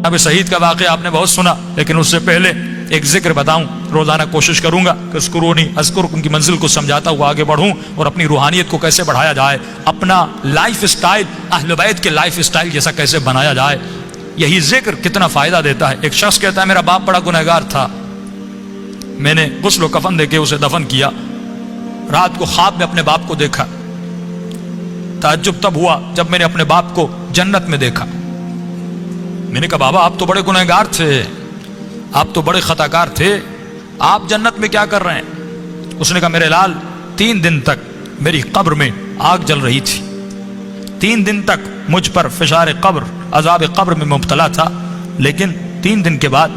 اب شہید کا واقعہ آپ نے بہت سنا، لیکن اس سے پہلے ایک ذکر بتاؤں. روزانہ کوشش کروں گا کہ اذکرونی اذکرکم کی منزل کو سمجھاتا ہوا آگے بڑھوں اور اپنی روحانیت کو کیسے بڑھایا جائے، اپنا لائف سٹائل اہل بیت کے لائف سٹائل جیسا کیسے بنایا جائے. یہی ذکر کتنا فائدہ دیتا ہے. ایک شخص کہتا ہے میرا باپ بڑا گنہگار تھا، میں نے غسل و کفن دے کے اسے دفن کیا، رات کو خواب میں اپنے باپ کو دیکھا، تعجب تب ہوا جب میں نے اپنے باپ کو جنت میں دیکھا. میں نے کہا بابا آپ تو بڑے گنہگار تھے، آپ تو بڑے خطاکار تھے، آپ جنت میں کیا کر رہے ہیں؟ اس نے کہا میرے لال 3 دن تک میری قبر میں آگ جل رہی تھی، 3 دن تک مجھ پر فشار قبر عذاب قبر میں مبتلا تھا، لیکن 3 دن کے بعد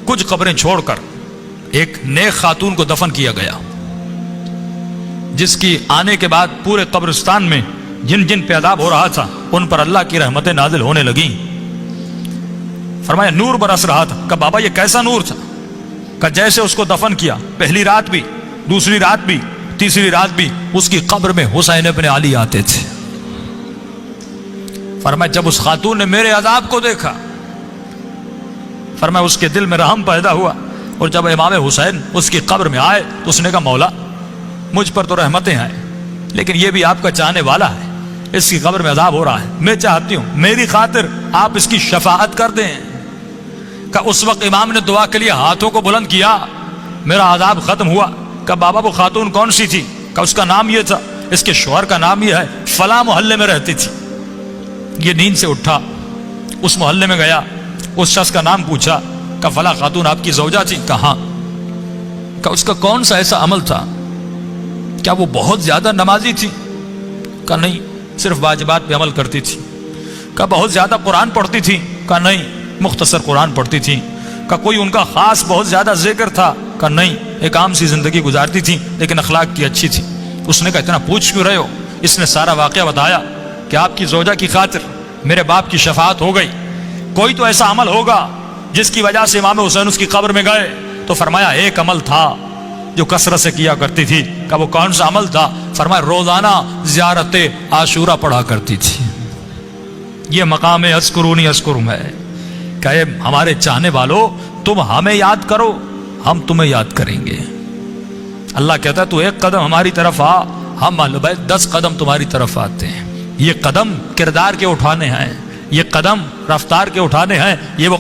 کچھ قبریں چھوڑ کر ایک نیک خاتون کو دفن کیا گیا، جس کی آنے کے بعد پورے قبرستان میں جن جن پہ عذاب ہو رہا تھا ان پر اللہ کی رحمتیں نازل ہونے لگیں. فرمایا نور برس رہا تھا. کہ بابا یہ کیسا نور تھا؟ کہ جیسے اس کو دفن کیا پہلی رات بھی، دوسری رات بھی، تیسری رات بھی اس کی قبر میں حسین ابن علی آتے تھے. فرمایا جب اس خاتون نے میرے عذاب کو دیکھا، فرمایا اس کے دل میں رحم پیدا ہوا، اور جب امام حسین اس کی قبر میں آئے تو اس نے کہا مولا مجھ پر تو رحمتیں ہیں، لیکن یہ بھی آپ کا چاہنے والا ہے، اس کی قبر میں عذاب ہو رہا ہے، میں چاہتی ہوں میری خاطر آپ اس کی شفاعت کر دیں. کہ اس وقت امام نے دعا کے لیے ہاتھوں کو بلند کیا، میرا عذاب ختم ہوا. کہ بابا وہ خاتون کون سی تھی؟ کہ اس کا نام یہ تھا، اس کے شوہر کا نام یہ ہے، فلاں محلے میں رہتی تھی. یہ نیند سے اٹھا، اس محلے میں گیا، اس شخص کا نام پوچھا کہ فلاں خاتون آپ کی زوجہ تھی؟ کہاں؟ کہ اس کا کون سا ایسا عمل تھا؟ کیا وہ بہت زیادہ نمازی تھی؟ کہ نہیں، صرف واجبات پہ عمل کرتی تھی. کہ بہت زیادہ قرآن پڑھتی تھی؟ کہ نہیں، مختصر قرآن پڑھتی تھی. کہ کوئی ان کا خاص بہت زیادہ ذکر تھا؟ کہ نہیں، ایک عام سی زندگی گزارتی تھی لیکن اخلاق کی اچھی تھی. اس نے کہا اتنا پوچھ کیوں رہے ہو؟ اس نے سارا واقعہ بتایا کہ آپ کی زوجہ کی خاطر میرے باپ کی شفاعت ہو گئی. کوئی تو ایسا عمل ہوگا جس کی وجہ سے امام حسین اس کی قبر میں گئے. تو فرمایا ایک عمل تھا جو کثرت سے کیا کرتی تھی. کہ وہ کون سا عمل تھا؟ فرمایا روزانہ زیارت عاشورہ پڑھا کرتی تھی. یہ مقام اذکرونی اذکرکم ہے کہ اے ہمارے چاہنے والوں تم ہمیں یاد کرو، ہم تمہیں یاد کریں گے. اللہ کہتا ہے تو 1 قدم ہماری طرف آ، ہم اہل بیت 10 قدم تمہاری طرف آتے ہیں. یہ قدم کردار کے اٹھانے ہیں، یہ قدم رفتار کے اٹھانے ہیں. یہ وہ